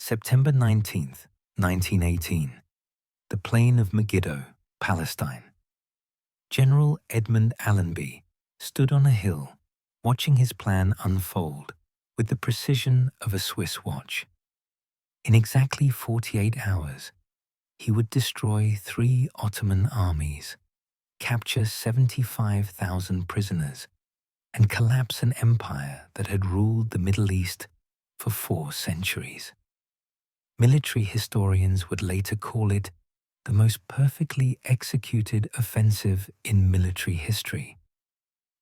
September 19th, 1918. The plain of Megiddo, Palestine. General Edmund Allenby stood on a hill, watching his plan unfold with the precision of a Swiss watch. In exactly 48 hours, he would destroy 3 Ottoman armies, capture 75,000 prisoners, and collapse an empire that had ruled the Middle East for 4 centuries. Military historians would later call it the most perfectly executed offensive in military history.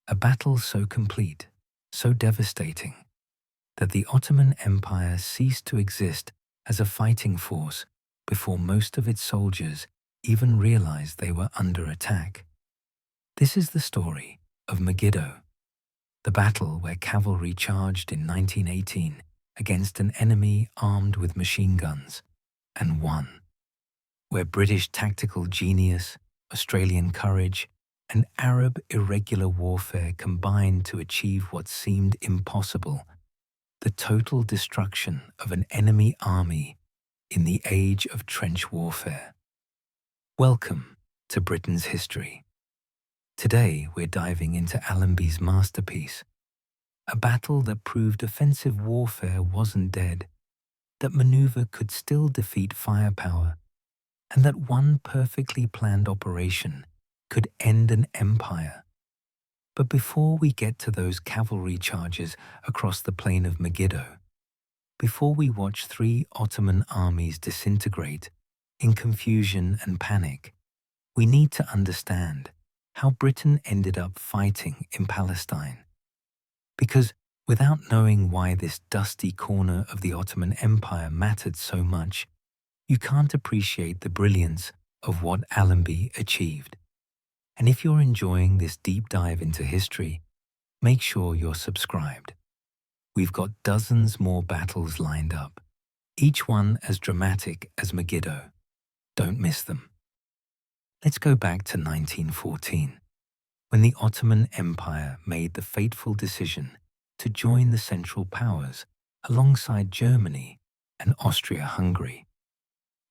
A battle so complete, so devastating, that the Ottoman Empire ceased to exist as a fighting force before most of its soldiers even realized they were under attack. This is the story of Megiddo, the battle where cavalry charged in 1918 against an enemy armed with machine guns and won, where British tactical genius, Australian courage, and Arab irregular warfare combined to achieve what seemed impossible: the total destruction of an enemy army in the age of trench warfare. Welcome to Britain's history. Today we're diving into Allenby's masterpiece, a battle that proved offensive warfare wasn't dead, that maneuver could still defeat firepower, and that one perfectly planned operation could end an empire. But before we get to those cavalry charges across the plain of Megiddo, before we watch 3 Ottoman armies disintegrate in confusion and panic, we need to understand how Britain ended up fighting in Palestine. Because without knowing why this dusty corner of the Ottoman Empire mattered so much, you can't appreciate the brilliance of what Allenby achieved. And if you're enjoying this deep dive into history, make sure you're subscribed. We've got dozens more battles lined up, each one as dramatic as Megiddo. Don't miss them. Let's go back to 1914, when the Ottoman Empire made the fateful decision to join the Central Powers alongside Germany and Austria-Hungary.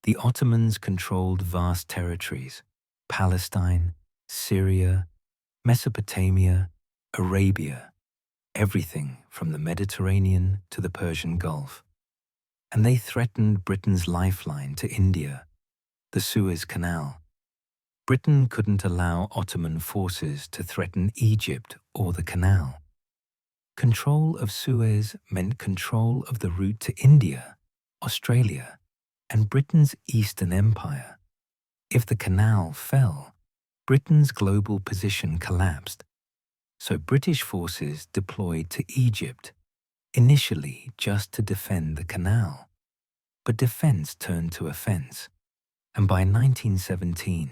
The Ottomans controlled vast territories: Palestine, Syria, Mesopotamia, Arabia, everything from the Mediterranean to the Persian Gulf. And they threatened Britain's lifeline to India, the Suez Canal. Britain couldn't allow Ottoman forces to threaten Egypt or the canal. Control of Suez meant control of the route to India, Australia, and Britain's Eastern Empire. If the canal fell, Britain's global position collapsed. So British forces deployed to Egypt, initially just to defend the canal. But defense turned to offense, and by 1917,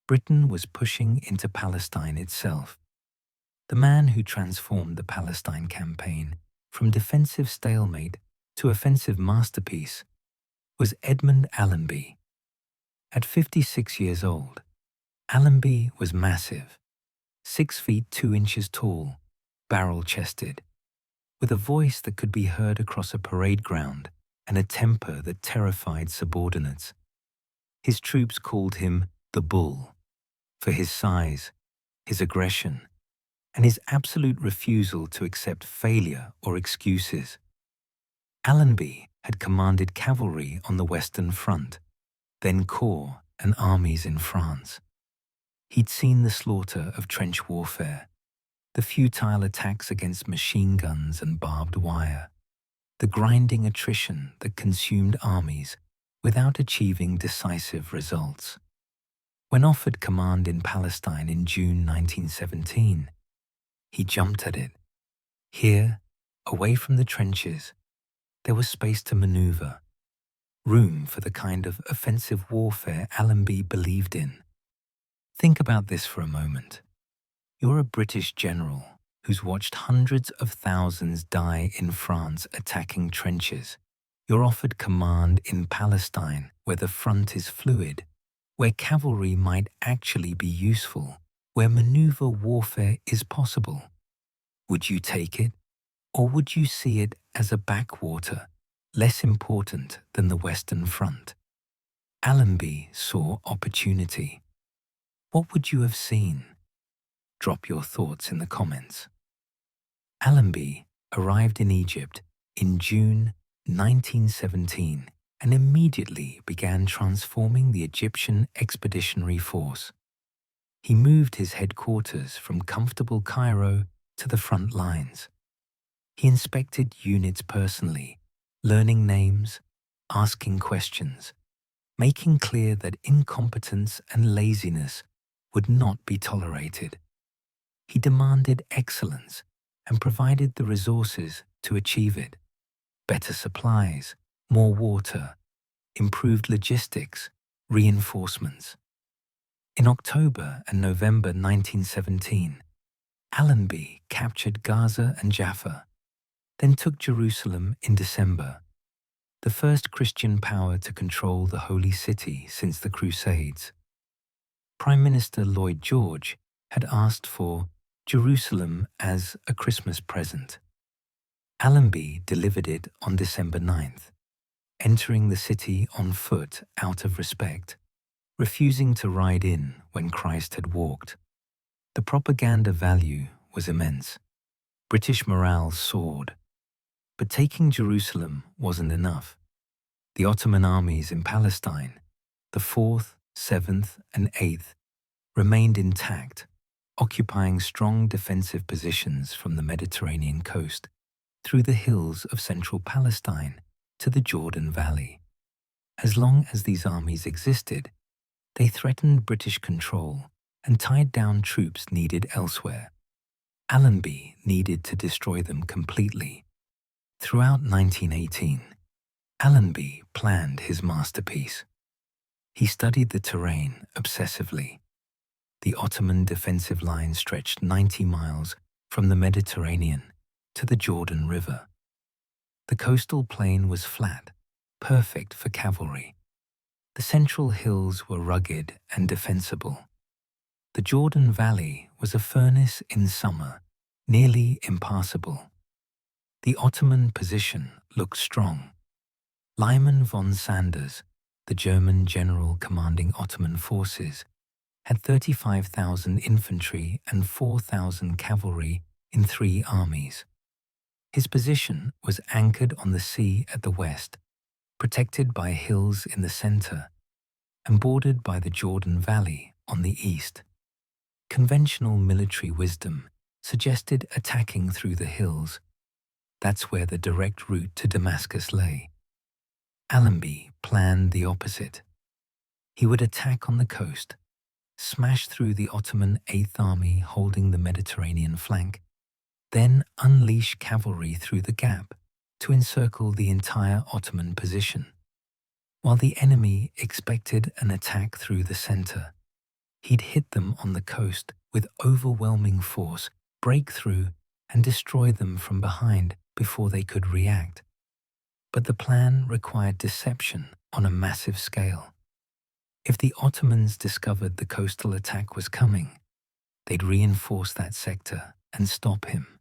Britain was pushing into Palestine itself. The man who transformed the Palestine campaign from defensive stalemate to offensive masterpiece was Edmund Allenby. At 56 years old, Allenby was massive, 6 feet 2 inches tall, barrel-chested, with a voice that could be heard across a parade ground and a temper that terrified subordinates. His troops called him the Bull for his size, his aggression, and his absolute refusal to accept failure or excuses. Allenby had commanded cavalry on the Western Front, then corps and armies in France. He'd seen the slaughter of trench warfare, the futile attacks against machine guns and barbed wire, the grinding attrition that consumed armies without achieving decisive results. When offered command in Palestine in June 1917, he jumped at it. Here, away from the trenches, there was space to maneuver, room for the kind of offensive warfare Allenby believed in. Think about this for a moment. You're a British general who's watched hundreds of thousands die in France attacking trenches. You're offered command in Palestine, where the front is fluid, where cavalry might actually be useful, where maneuver warfare is possible. Would you take it, or would you see it as a backwater, less important than the Western Front. Allenby saw opportunity. What would you have seen? Drop your thoughts in the comments. Allenby arrived in Egypt in June 1917 and immediately began transforming the Egyptian expeditionary force. He moved his headquarters from comfortable Cairo to the front lines. He inspected units personally, learning names, asking questions, making clear that incompetence and laziness would not be tolerated. He demanded excellence and provided the resources to achieve it: better supplies, more water, improved logistics, reinforcements. In October and November 1917, Allenby captured Gaza and Jaffa, then took Jerusalem in December, the first Christian power to control the Holy City since the Crusades. Prime Minister Lloyd George had asked for Jerusalem as a Christmas present. Allenby delivered it on December 9th, entering the city on foot out of respect, refusing to ride in when Christ had walked. The propaganda value was immense. British morale soared. But taking Jerusalem wasn't enough. The Ottoman armies in Palestine, the 4th, 7th, and 8th, remained intact, occupying strong defensive positions from the Mediterranean coast through the hills of central Palestine to the Jordan Valley. As long as these armies existed, they threatened British control and tied down troops needed elsewhere. Allenby needed to destroy them completely. Throughout 1918, Allenby planned his masterpiece. He studied the terrain obsessively. The Ottoman defensive line stretched 90 miles from the Mediterranean to the Jordan River. The coastal plain was flat, perfect for cavalry. The central hills were rugged and defensible. The Jordan Valley was a furnace in summer, nearly impassable. The Ottoman position looked strong. Lyman von Sanders, the German general commanding Ottoman forces, had 35,000 infantry and 4,000 cavalry in 3 armies. His position was anchored on the sea at the west, protected by hills in the center, and bordered by the Jordan Valley on the east. Conventional military wisdom suggested attacking through the hills. That's where the direct route to Damascus lay. Allenby planned the opposite. He would attack on the coast, smash through the Ottoman 8th Army holding the Mediterranean flank, then unleash cavalry through the gap to encircle the entire Ottoman position. While the enemy expected an attack through the center, he'd hit them on the coast with overwhelming force, break through, and destroy them from behind before they could react. But the plan required deception on a massive scale. If the Ottomans discovered the coastal attack was coming, they'd reinforce that sector and stop him.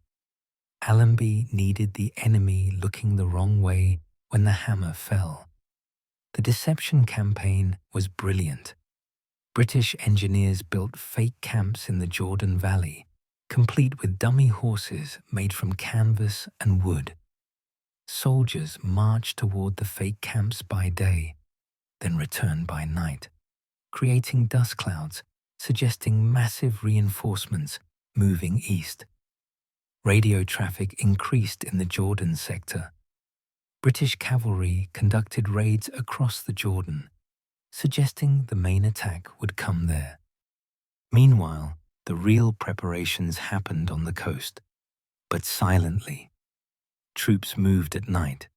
Allenby needed the enemy looking the wrong way when the hammer fell. The deception campaign was brilliant. British engineers built fake camps in the Jordan Valley, complete with dummy horses made from canvas and wood. Soldiers marched toward the fake camps by day, then returned by night, creating dust clouds suggesting massive reinforcements moving east. Radio traffic increased in the Jordan sector. British cavalry conducted raids across the Jordan, suggesting the main attack would come there. Meanwhile, the real preparations happened on the coast, but silently. Troops moved at night.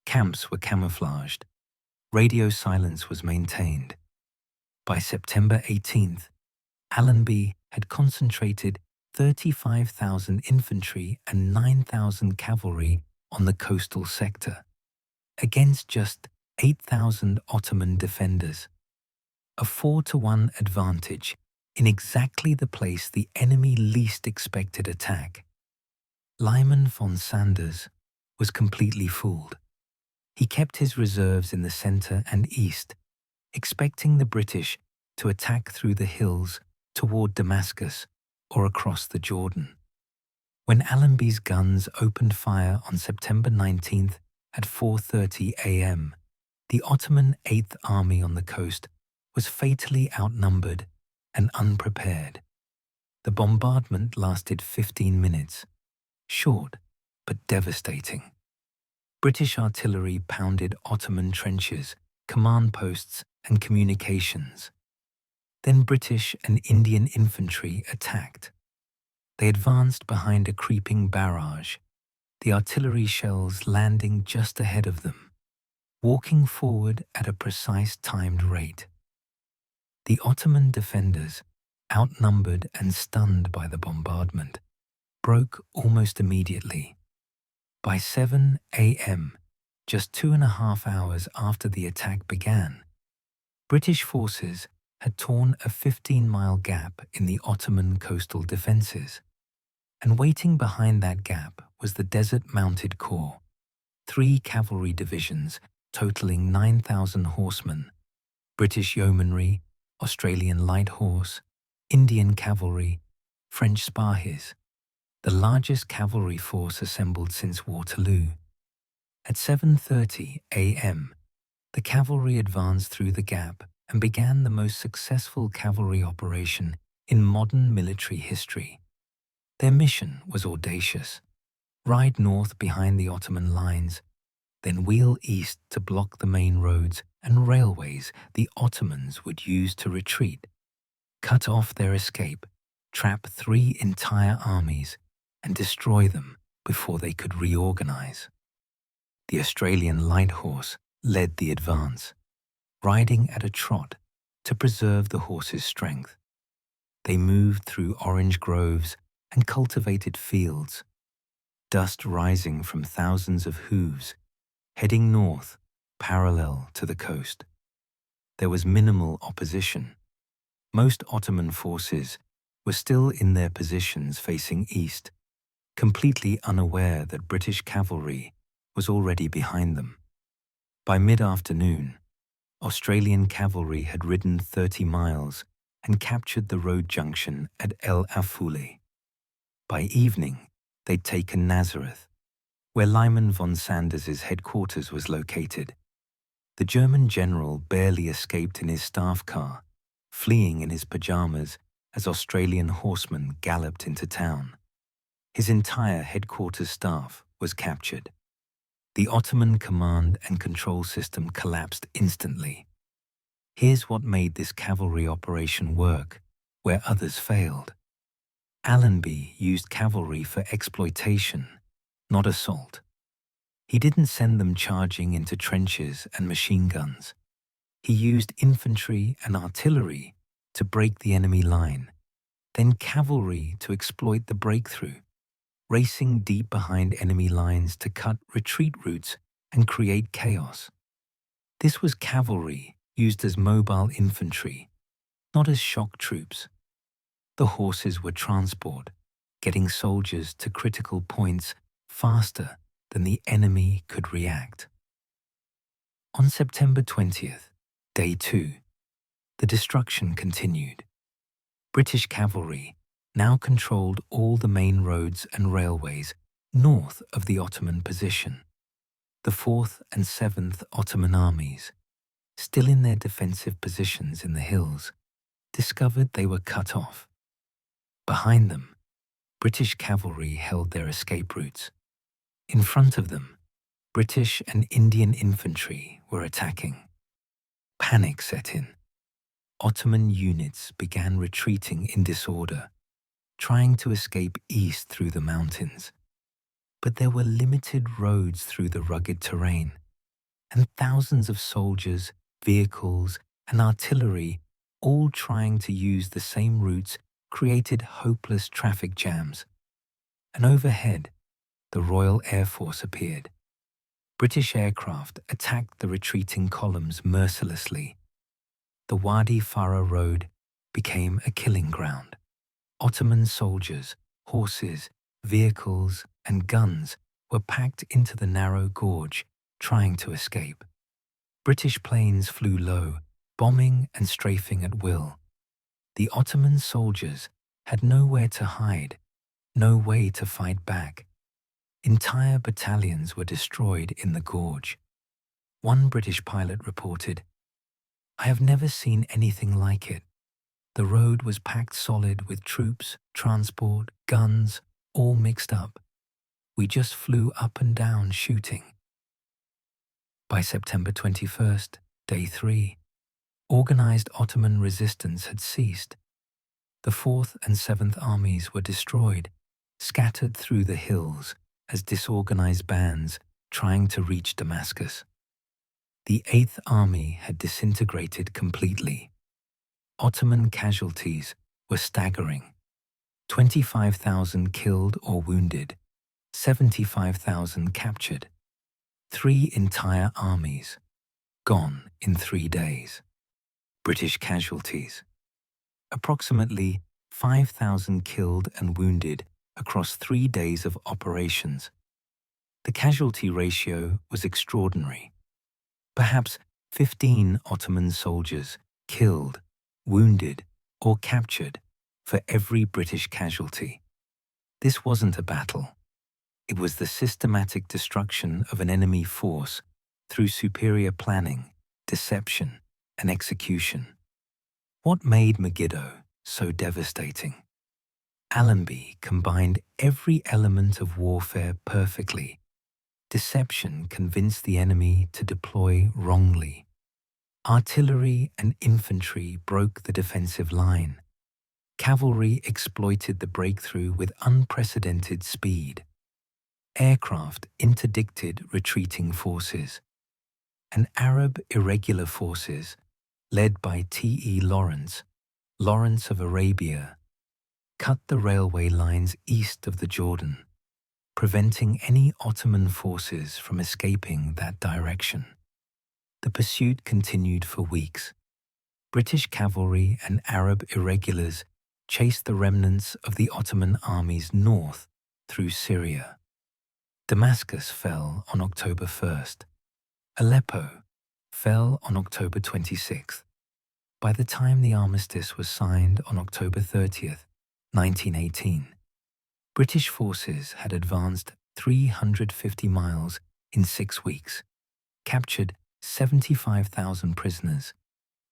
Camps were camouflaged. Radio silence was maintained. By September 18th, Allenby had concentrated 35,000 infantry and 9,000 cavalry on the coastal sector, against just 8,000 Ottoman defenders. A 4-to-1 advantage in exactly the place the enemy least expected attack. Lyman von Sanders was completely fooled. He kept his reserves in the center and east, expecting the British to attack through the hills toward Damascus or across the Jordan. When Allenby's guns opened fire on September 19th at 4:30 a.m., the Ottoman Eighth Army on the coast was fatally outnumbered and unprepared. The bombardment lasted 15 minutes, short but devastating. British artillery pounded Ottoman trenches, command posts, and communications. Then British and Indian infantry attacked. They advanced behind a creeping barrage, the artillery shells landing just ahead of them, walking forward at a precise timed rate. The Ottoman defenders, outnumbered and stunned by the bombardment, broke almost immediately. By 7 a.m., just 2.5 hours after the attack began, British forces had torn a 15-mile gap in the Ottoman coastal defences, and waiting behind that gap was the Desert Mounted Corps, 3 cavalry divisions totaling 9,000 horsemen, British yeomanry, Australian light horse, Indian cavalry, French Spahis, the largest cavalry force assembled since Waterloo. At 7:30 a.m., the cavalry advanced through the gap and began the most successful cavalry operation in modern military history. Their mission was audacious: ride north behind the Ottoman lines, then wheel east to block the main roads and railways the Ottomans would use to retreat, cut off their escape, trap 3 entire armies, and destroy them before they could reorganize. The Australian light horse led the advance, riding at a trot to preserve the horse's strength. They moved through orange groves and cultivated fields, dust rising from thousands of hooves, heading north parallel to the coast. There was minimal opposition. Most Ottoman forces were still in their positions facing east, completely unaware that British cavalry was already behind them. By mid-afternoon, Australian cavalry had ridden 30 miles and captured the road junction at El Afule. By evening, they'd taken Nazareth, where Lyman von Sanders's headquarters was located. The German general barely escaped in his staff car, fleeing in his pajamas as Australian horsemen galloped into town. His entire headquarters staff was captured. The Ottoman command and control system collapsed instantly. Here's what made this cavalry operation work, where others failed. Allenby used cavalry for exploitation, not assault. He didn't send them charging into trenches and machine guns. He used infantry and artillery to break the enemy line, then cavalry to exploit the breakthrough, racing deep behind enemy lines to cut retreat routes and create chaos. This was cavalry used as mobile infantry, not as shock troops. The horses were transport, getting soldiers to critical points faster than the enemy could react. On September 20th, Day 2, the destruction continued. British cavalry now controlled all the main roads and railways north of the Ottoman position. The 4th and 7th Ottoman armies, still in their defensive positions in the hills, discovered they were cut off. Behind them, British cavalry held their escape routes. In front of them, British and Indian infantry were attacking. Panic set in. Ottoman units began retreating in disorder, trying to escape east through the mountains. But there were limited roads through the rugged terrain, and thousands of soldiers, vehicles, and artillery, all trying to use the same routes, created hopeless traffic jams. And overhead, the Royal Air Force appeared. British aircraft attacked the retreating columns mercilessly. The Wadi Farah Road became a killing ground. Ottoman soldiers, horses, vehicles, and guns were packed into the narrow gorge, trying to escape. British planes flew low, bombing and strafing at will. The Ottoman soldiers had nowhere to hide, no way to fight back. Entire battalions were destroyed in the gorge. One British pilot reported, "I have never seen anything like it. The road was packed solid with troops, transport, guns, all mixed up. We just flew up and down shooting." By September 21st, day 3, organized Ottoman resistance had ceased. The 4th and 7th armies were destroyed, scattered through the hills as disorganized bands trying to reach Damascus. The 8th Army had disintegrated completely. Ottoman casualties were staggering: 25,000 killed or wounded, 75,000 captured. 3 entire armies gone in 3 days. British casualties: approximately 5,000 killed and wounded across 3 days of operations. The casualty ratio was extraordinary. Perhaps 15 Ottoman soldiers killed, wounded, or captured for every British casualty. This wasn't a battle. It was the systematic destruction of an enemy force through superior planning, deception, and execution. What made Megiddo so devastating? Allenby combined every element of warfare perfectly. Deception convinced the enemy to deploy wrongly. Artillery and infantry broke the defensive line. Cavalry exploited the breakthrough with unprecedented speed. Aircraft interdicted retreating forces. And Arab irregular forces, led by T.E. Lawrence of Arabia, cut the railway lines east of the Jordan, preventing any Ottoman forces from escaping that direction. The pursuit continued for weeks. British cavalry and Arab irregulars chased the remnants of the Ottoman armies north through Syria. Damascus fell on October 1st. Aleppo fell on October 26th. By the time the armistice was signed on October 30th, 1918, British forces had advanced 350 miles in 6 weeks, captured 75,000 prisoners,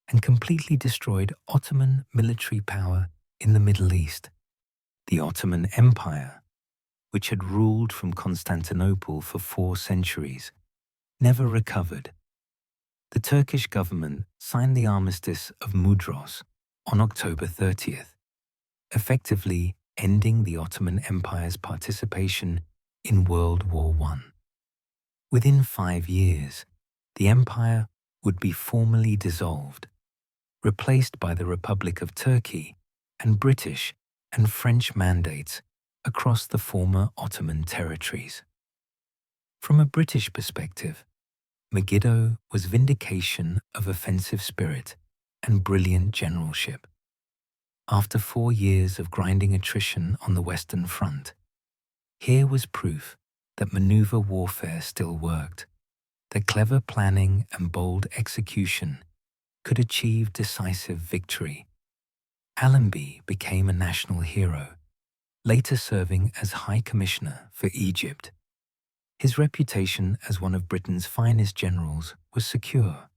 and completely destroyed Ottoman military power in the Middle East. The Ottoman Empire, which had ruled from Constantinople for 4 centuries, never recovered. The Turkish government signed the Armistice of Mudros on October 30th, effectively ending the Ottoman Empire's participation in World War I. Within 5 years, the empire would be formally dissolved, replaced by the Republic of Turkey and British and French mandates across the former Ottoman territories. From a British perspective, Megiddo was vindication of offensive spirit and brilliant generalship. After 4 years of grinding attrition on the Western Front, here was proof that maneuver warfare still worked, that clever planning and bold execution could achieve decisive victory. Allenby became a national hero, later serving as High Commissioner for Egypt. His reputation as one of Britain's finest generals was secure.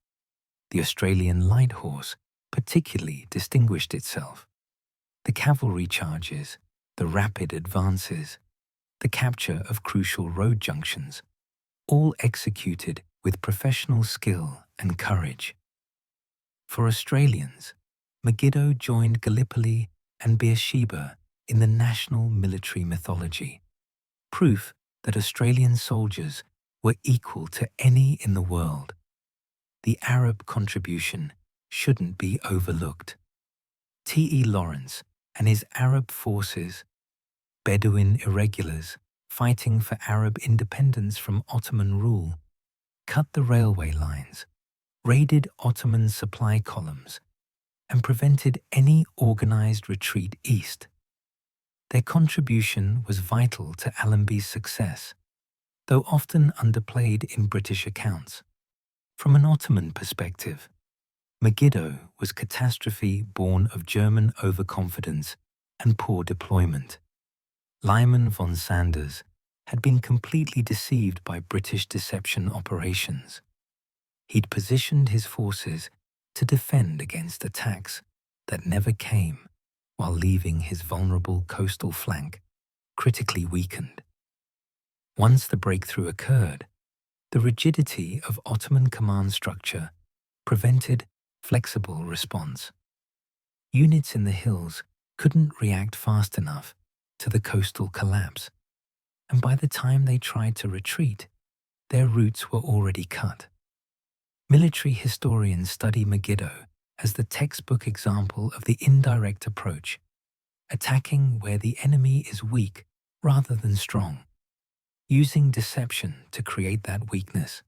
The Australian Light Horse particularly distinguished itself. The cavalry charges, the rapid advances, the capture of crucial road junctions, all executed with professional skill and courage. For Australians, Megiddo joined Gallipoli and Beersheba in the national military mythology, proof that Australian soldiers were equal to any in the world. The Arab contribution shouldn't be overlooked. T.E. Lawrence and his Arab forces, Bedouin irregulars fighting for Arab independence from Ottoman rule, cut the railway lines, raided Ottoman supply columns, and prevented any organized retreat east. Their contribution was vital to Allenby's success. though often underplayed in British accounts. From an Ottoman perspective, Megiddo was catastrophe born of German overconfidence and poor deployment. Lyman von Sanders had been completely deceived by British deception operations. He'd positioned his forces to defend against attacks that never came, while leaving his vulnerable coastal flank critically weakened. Once the breakthrough occurred, the rigidity of Ottoman command structure prevented flexible response. Units in the hills couldn't react fast enough to the coastal collapse, and by the time they tried to retreat, their routes were already cut. Military historians study Megiddo as the textbook example of the indirect approach, attacking where the enemy is weak rather than strong, using deception to create that weakness,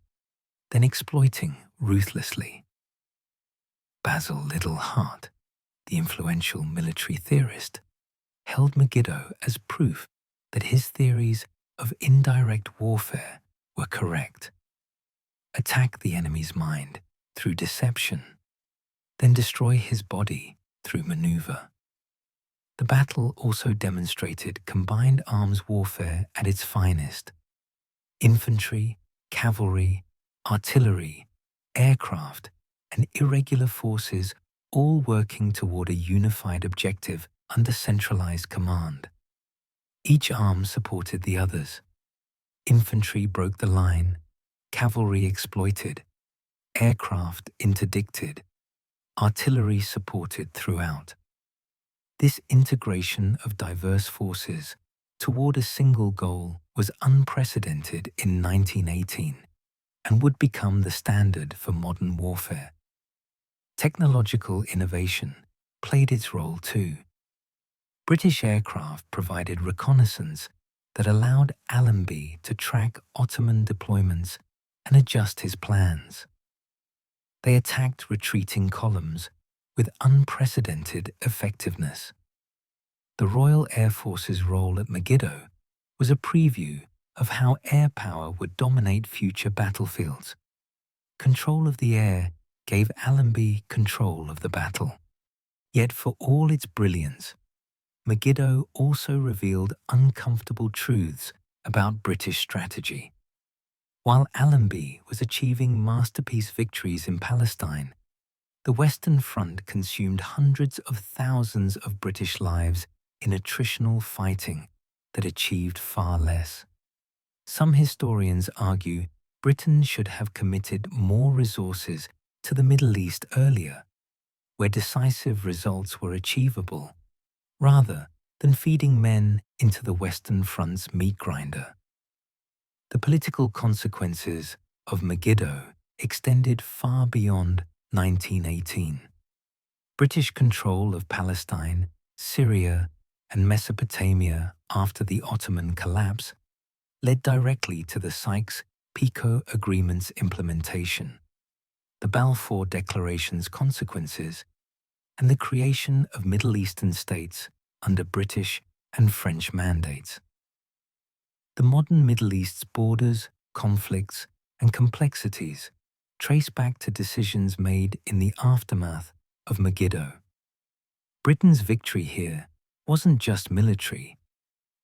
then exploiting ruthlessly. Basil Liddell Hart, the influential military theorist, held Megiddo as proof that his theories of indirect warfare were correct. Attack the enemy's mind through deception, then destroy his body through maneuver. The battle also demonstrated combined arms warfare at its finest. Infantry, cavalry, artillery, aircraft, and irregular forces all working toward a unified objective under centralized command. Each arm supported the others. Infantry broke the line, cavalry exploited, aircraft interdicted, artillery supported throughout. This integration of diverse forces toward a single goal was unprecedented in 1918 and would become the standard for modern warfare. Technological innovation played its role too. British aircraft provided reconnaissance that allowed Allenby to track Ottoman deployments and adjust his plans. They attacked retreating columns with unprecedented effectiveness. The Royal Air Force's role at Megiddo was a preview of how air power would dominate future battlefields. Control of the air gave Allenby control of the battle. Yet for all its brilliance, Megiddo also revealed uncomfortable truths about British strategy. While Allenby was achieving masterpiece victories in Palestine, the Western Front consumed hundreds of thousands of British lives in attritional fighting that achieved far less. Some historians argue Britain should have committed more resources to the Middle East earlier, where decisive results were achievable, rather than feeding men into the Western Front's meat grinder. The political consequences of Megiddo extended far beyond 1918. British control of Palestine, Syria, and Mesopotamia after the Ottoman collapse led directly to the Sykes-Picot Agreement's implementation, the Balfour Declaration's consequences, and the creation of Middle Eastern states under British and French mandates. The modern Middle East's borders, conflicts, and complexities trace back to decisions made in the aftermath of Megiddo. Britain's victory here wasn't just military,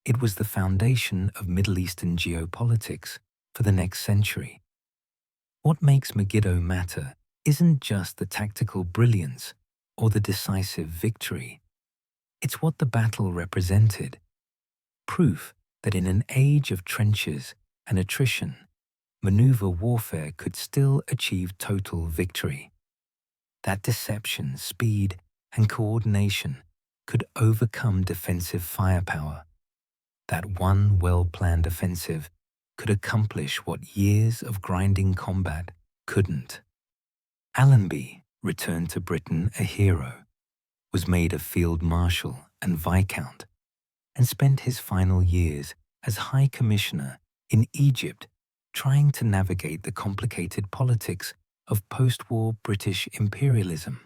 it was the foundation of Middle Eastern geopolitics for the next century. What makes Megiddo matter isn't just the tactical brilliance or the decisive victory. It's what the battle represented. Proof that in an age of trenches and attrition, maneuver warfare could still achieve total victory. That deception, speed, and coordination could overcome defensive firepower. That one well-planned offensive could accomplish what years of grinding combat couldn't. Allenby returned to Britain a hero, was made a field marshal and viscount, and spent his final years as High Commissioner in Egypt trying to navigate the complicated politics of post-war British imperialism.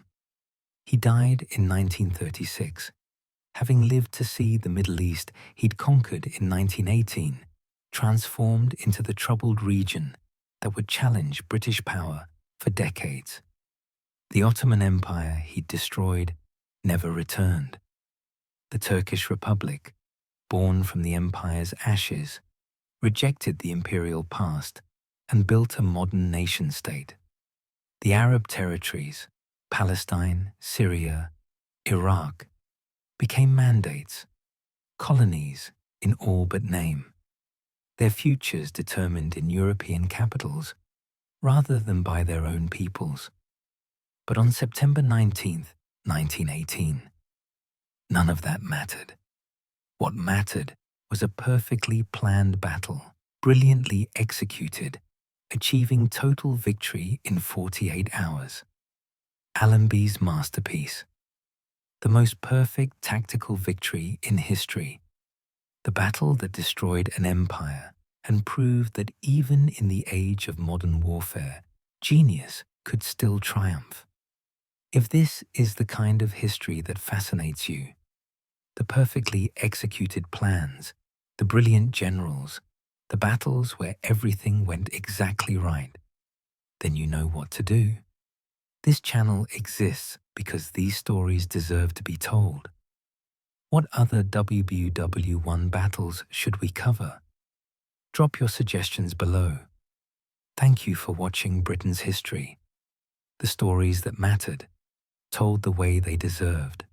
He died in 1936, having lived to see the Middle East he'd conquered in 1918 transformed into the troubled region that would challenge British power for decades. The Ottoman Empire he'd destroyed never returned. The Turkish Republic, born from the empire's ashes, rejected the imperial past and built a modern nation-state. The Arab territories, Palestine, Syria, Iraq, became mandates, colonies in all but name, their futures determined in European capitals rather than by their own peoples. But on September 19th, 1918, none of that mattered. What mattered was a perfectly planned battle, brilliantly executed, achieving total victory in 48 hours. Allenby's masterpiece. The most perfect tactical victory in history. The battle that destroyed an empire and proved that even in the age of modern warfare, genius could still triumph. If this is the kind of history that fascinates you, the perfectly executed plans, the brilliant generals, the battles where everything went exactly right, then you know what to do. This channel exists because these stories deserve to be told. What other WW1 battles should we cover? Drop your suggestions below. Thank you for watching Britain's history. The stories that mattered, told the way they deserved.